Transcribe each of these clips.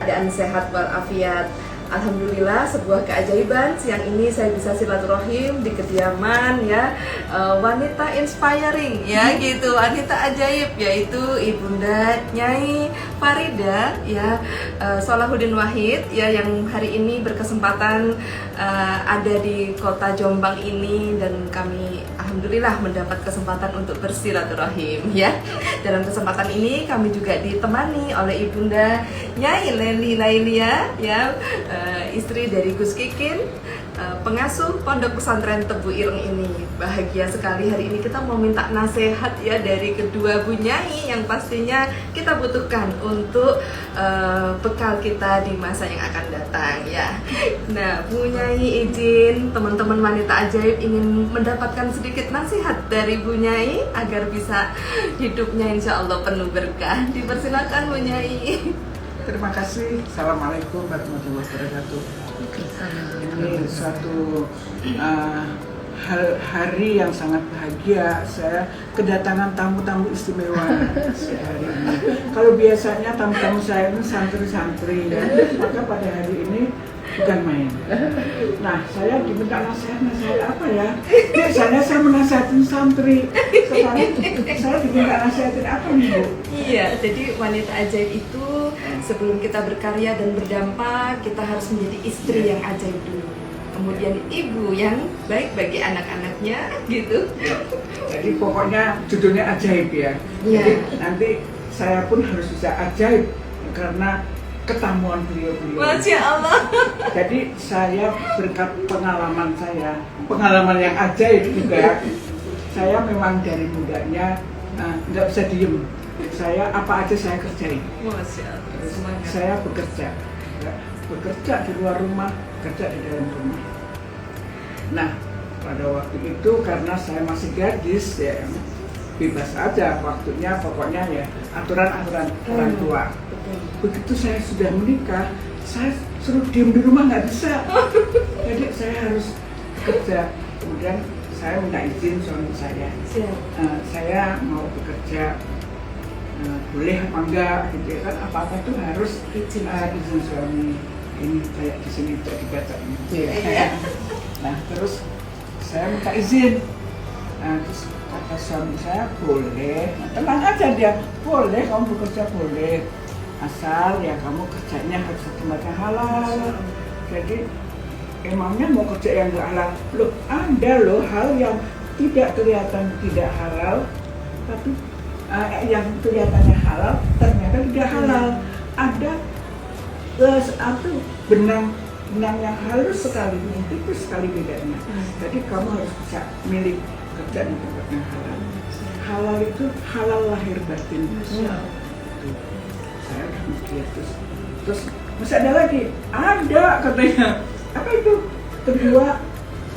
keadaan sehat walafiat. Alhamdulillah, sebuah keajaiban. Siang ini saya bisa silaturahim di kediaman ya, wanita inspiring ya gitu, wanita ajaib, yaitu Ibunda Nyai Farida ya, Salahuddin Wahid ya, yang hari ini berkesempatan ada di kota Jombang ini, dan kami alhamdulillah mendapat kesempatan untuk bersilaturahim ya. Dalam kesempatan ini kami juga ditemani oleh Ibunda Nyai Leli Lailia ya, istri dari Gus Kikin, pengasuh Pondok Pesantren Tebu Ireng ini. Bahagia sekali hari ini kita mau minta nasihat ya dari kedua Bu Nyai yang pastinya kita butuhkan untuk bekal kita di masa yang akan datang ya. Nah, Bu Nyai izin teman-teman wanita ajaib ingin mendapatkan sedikit nasihat dari Bu Nyai agar bisa hidupnya insya Allah penuh berkah. Dipersilakan Bu Nyai. Terima kasih. Assalamualaikum warahmatullahi wabarakatuh. Ini suatu hari yang sangat bahagia. Saya kedatangan tamu-tamu istimewa hari ini. Kalau biasanya tamu-tamu saya ini santri-santri ya, maka pada hari ini bukan main. Nah, saya diminta nasihat apa ya? Biasanya saya menasihatin santri. Sekarang saya diminta nasihatin apa nih, Bu? Iya, jadi wanita ajaib itu sebelum kita berkarya dan berdampak, kita harus menjadi istri yang ajaib dulu. Kemudian ibu yang baik bagi anak-anaknya gitu. Jadi pokoknya judulnya ajaib ya. Jadi nanti saya pun harus bisa ajaib karena ketamuan beliau-beliau. Masya Allah. Jadi saya berkat pengalaman yang ajaib juga. Saya memang dari mudanya nggak bisa diem. Saya apa aja saya kerjain. Masya Allah. Semangat. Saya bekerja di luar rumah, kerja di dalam rumah. Nah, pada waktu itu karena saya masih gadis ya, bebas aja waktunya, pokoknya ya aturan-aturan orang tua. Begitu saya sudah menikah, saya suruh diem di rumah nggak bisa. Jadi saya harus bekerja. Kemudian saya minta izin suami saya. Saya mau bekerja, boleh apa enggak gitu ya kan, apa-apa itu harus izin suami. Ini kayak di sini tidak dibaca ini. Nah, terus saya minta izin. Nah, terus kata suami saya boleh. Nah, tenang aja dia, boleh kamu bekerja boleh. Asal ya kamu kerjanya harus di tempat yang halal. Jadi emangnya mau kerja yang nggak halal? Loh, ada loh hal yang tidak kelihatan tidak halal, tapi yang kelihatannya halal ternyata tidak halal. Ada benang yang halus sekali, tipis sekali bedanya. Jadi kamu harus bisa milih kerja di tempat yang halal. Halal itu halal lahir batin. Saya udah mikir terus masih ada lagi, ada katanya. Apa itu? Kedua,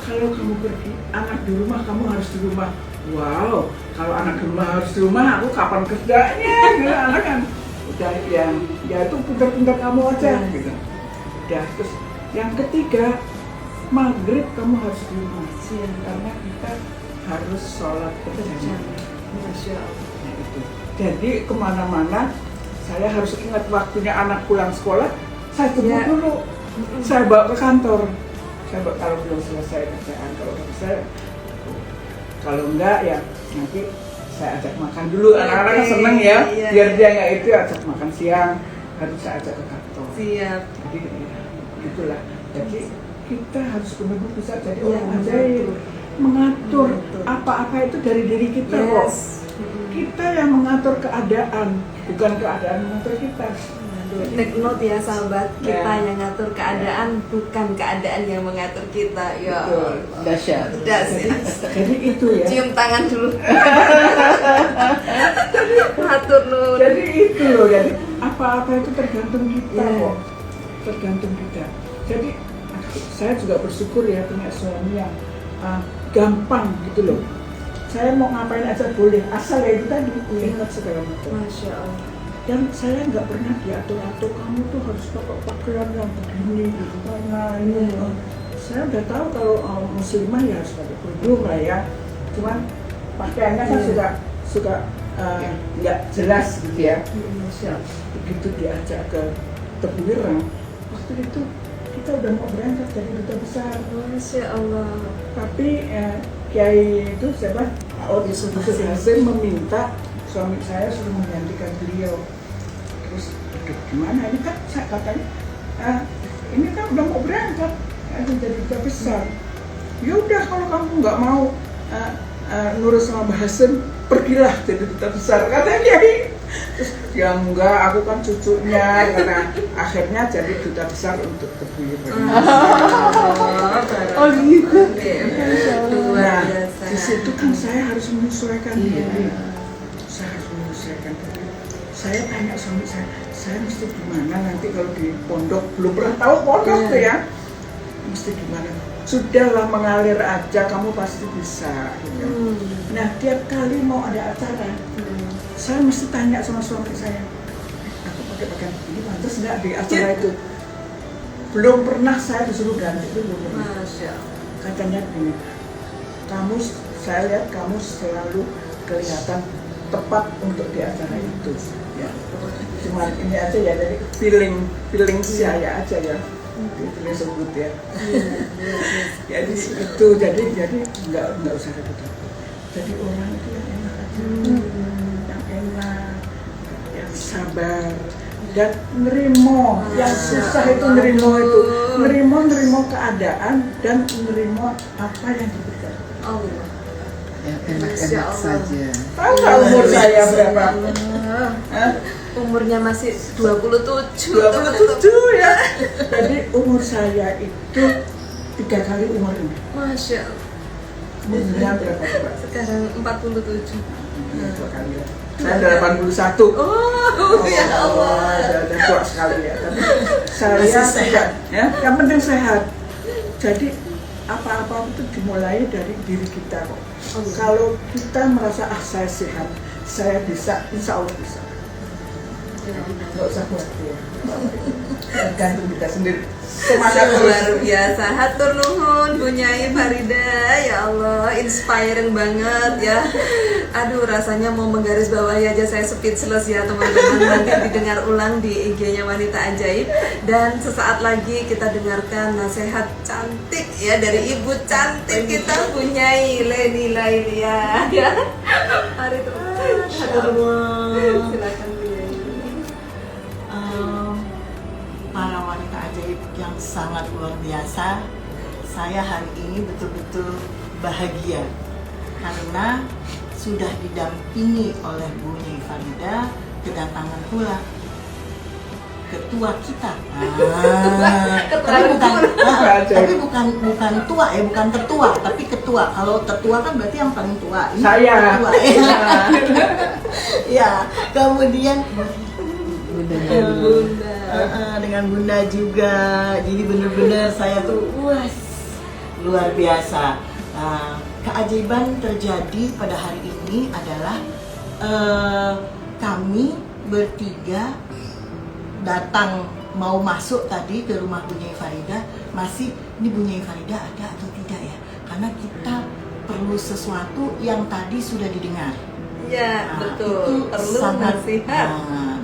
kalau kamu pergi, anak di rumah kamu harus di rumah. Wow, kalau anak di rumah harus di rumah, aku kapan kerjanya? Gitu, anak kan udah yang ya itu pintar-pintar kamu aja gitu. Udah, terus yang ketiga, maghrib kamu harus di rumah karena kita harus sholat berjamaah. Masya Allah. Nah, itu. Jadi kemana-mana saya harus ingat waktunya anak pulang sekolah, saya jemput dulu, saya bawa ke kantor. Saya bawa, kalau belum selesai kerjaan, kalau udah selesai, kalau enggak ya nanti saya ajak makan dulu. Anak-anak seneng ya, biar dia nggak itu ajak makan siang, harus saya ajak ke kantor. Siap. Jadi ya, itulah. Jadi kita harus benar-benar bisa jadi orang ajaib, mengatur apa-apa itu dari diri kita kok. Kita yang mengatur keadaan, bukan keadaan mengatur kita. Take note ya sahabat, kita yang ngatur keadaan, bukan keadaan yang mengatur kita. Ya, dahsyat. Jadi itu ya. Cium tangan dulu. Atur nun. Jadi itu loh, jadi apa-apa itu tergantung kita kok. Tergantung kita. Jadi saya juga bersyukur ya punya suami yang gampang gitu loh. Saya mau ngapain aja boleh, asal ya itu tadi ingat segala macam. Masya Allah. Dan saya nggak pernah diatur-atur, kamu tuh harus pakai pakaian yang begini gitu. Nah ini saya udah tahu kalau muslimah ya harus pakai kerudung lah ya. Cuman pakaiannya kan suka nggak jelas gitu ya. Begitu diajak ke Tebu Ireng. Waktu itu kita udah mau berangkat dari duta besar. Masya Allah. Tapi Kiai itu siapa? Yusuf Hasim meminta suami saya suruh menggantikan beliau. Terus, aduh gimana? Ini kan saya katanya, ini kan udah mau berangkat, jadi duta besar. Ya udah kalau kamu nggak mau nurut sama Mbah Hasim, pergilah jadi duta besar, katanya Kiai. Terus ya enggak, aku kan cucunya, karena akhirnya jadi duta besar untuk Tebu Ireng. Oh gitu. Luar Nah, biasa. di situ kan saya harus menyesuaikan diri. Saya harus menyesuaikan diri. Saya tanya suami saya mesti gimana nanti kalau di pondok, belum pernah tahu pondok tuh ya. Mesti gimana? Sudahlah, mengalir aja, kamu pasti bisa. Gitu. Nah, tiap kali mau ada acara, saya mesti tanya sama suami saya, aku pakai pakaian begini pantas nggak di acara itu? Belum pernah saya disuruh ganti, itu belum pernah. Masya Allah. Katanya gini, saya lihat kamu selalu kelihatan tepat untuk di acara itu. Ya, cuma ini aja ya, dari feeling saya aja ya. Itu sebut ya. Jadi itu jadi nggak usah repot-repot. Jadi orang itu yang enak aja, yang enak, yang sabar dan nerimo. Yang susah itu nerimo keadaan dan nerimo apa yang diberikan. Allah. Ya, Masya enak-enak Allah. saja. Tahu nggak umur saya berapa? Hah? Umurnya masih 27. 27 ya. Jadi umur saya itu 3 kali umur ini. Masya Allah. Umurnya berapa coba? Sekarang 47. 2 kali ya. Saya 81. Oh, ya Allah. Udah tua sekali ya. Tapi saya tidak, ya. Yang penting sehat. Jadi apa-apa itu dimulai dari diri kita kok. Kalau kita merasa saya sehat, saya bisa, insya Allah bisa. Nggak usah khawatir. Tergantung kita sendiri. Semangat Luar biasa. Hatur nuhun Bu Nyai Farida. Ya Allah, inspiring banget ya. Aduh, rasanya mau menggaris bawahi aja saya speechless ya teman-teman. Nanti didengar ulang di IG-nya Wanita Ajaib. Dan sesaat lagi kita dengarkan nasihat cantik ya dari ibu cantik kita Bu Nyai Leni Lailia ya. Hari itu. Silakan Bu Nyai. Para wanita ajaib yang sangat luar biasa, saya hari ini betul-betul bahagia karena sudah didampingi oleh Bu Nyai Farida, kedatangan pula ketua kita. Tapi bukan tua ya, bukan tetua, tapi ketua. Kalau tetua kan berarti yang paling tua. Ini Saya. ketua. Ya, kemudian dengan bunda juga, jadi benar-benar saya tuh luar biasa. Keajaiban terjadi pada hari ini adalah kami bertiga datang mau masuk tadi ke rumah Bu Nyai Farida, masih ini Bu Nyai Farida ada atau tidak ya, karena kita perlu sesuatu yang tadi sudah didengar. Ya, betul. Itu Perlu sangat nasihat.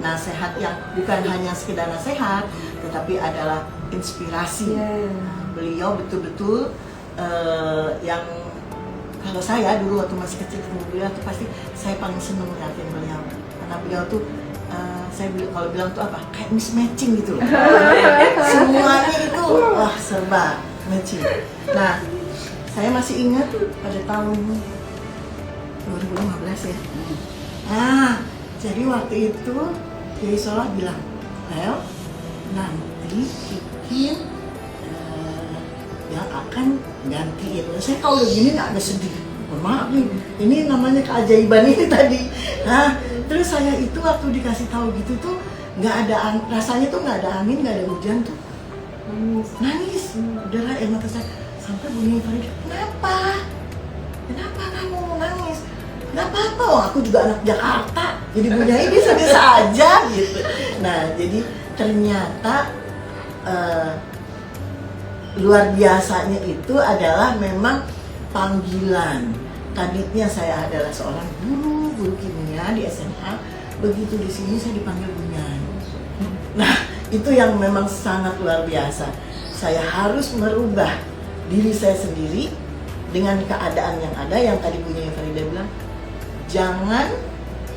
nasihat yang bukan hanya sekedar nasihat, tetapi adalah inspirasi. Beliau betul-betul yang kalau saya dulu waktu masih kecil ketemu beliau tuh pasti saya paling seneng ngeliatin beliau, karena beliau tuh kalau bilang tuh apa, kayak mismatching gitu loh. Semuanya itu serba matching. Nah, saya masih ingat pada tahun 2015 ya. Jadi waktu itu Kiai Solah bilang, "Well, nanti bikin yang akan gantiin." Saya kalau begini nggak ada sedih. Maaf nih, ini namanya keajaiban ini tadi. Terus saya itu waktu dikasih tahu gitu tuh nggak ada rasanya tuh nggak ada angin, nggak ada hujan tuh. Nangis. Udahlah air mata saya sampai Bu Nyai Farida, Kenapa kamu nangis? Nggak apa-apa, aku juga anak Jakarta. Jadi Bu Nyai bisa-bisa aja gitu. Nah, jadi ternyata luar biasanya itu adalah memang panggilan. Tadinya saya adalah seorang guru kimia di SMA. Begitu di sini saya dipanggil Bu Nyai. Nah, itu yang memang sangat luar biasa. Saya harus merubah diri saya sendiri dengan keadaan yang ada, yang tadi Bu Nyonya Farida bilang, jangan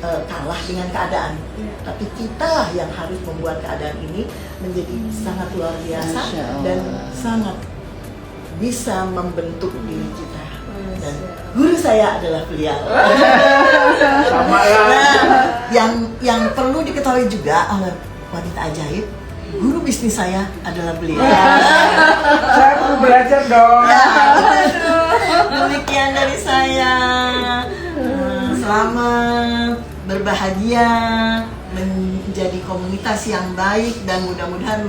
kalah dengan keadaan, tapi kitalah yang harus membuat keadaan ini menjadi sangat luar biasa dan sangat bisa membentuk diri kita. Dan guru saya adalah beliau. Sama lah. Nah, yang perlu diketahui juga oleh wanita ajaib, guru bisnis saya adalah beliau. Saya perlu belajar dong. Ya, demikian dari saya. Selamat berbahagia, menjadi komunitas yang baik, dan mudah-mudahan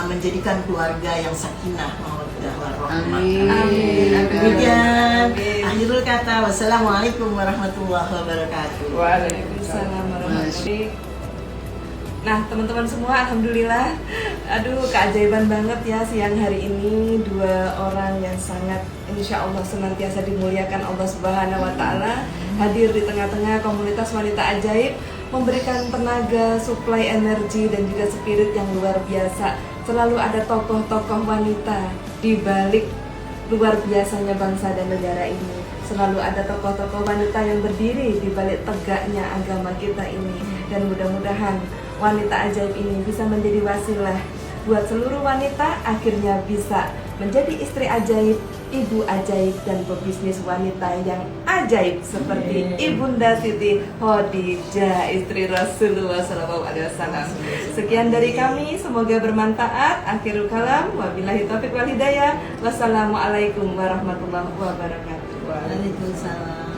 menjadikan keluarga yang sakinah mawaddah warahmah. Amin. Demikian akhirul kata. Wassalamualaikum warahmatullahi wabarakatuh. Waalaikumsalam warahmatullahi wabarakatuh. Nah teman-teman semua, alhamdulillah, aduh keajaiban banget ya siang hari ini, dua orang yang sangat insya Allah senantiasa dimuliakan Allah Subhanahu Wa Taala hadir di tengah-tengah komunitas wanita ajaib, memberikan tenaga, suplai energi dan juga spirit yang luar biasa. Selalu ada tokoh-tokoh wanita di balik luar biasanya bangsa dan negara ini. Selalu ada tokoh-tokoh wanita yang berdiri di balik tegaknya agama kita ini. Dan mudah-mudahan wanita ajaib ini bisa menjadi wasilah buat seluruh wanita akhirnya bisa menjadi istri ajaib, ibu ajaib, dan pebisnis wanita yang ajaib seperti Ibunda Siti Khadijah, istri Rasulullah SAW. Sekian dari kami, semoga bermanfaat. Akhirul kalam, wabillahi taufiq wal hidayah. Wassalamualaikum warahmatullahi wabarakatuh. Waalaikumsalam.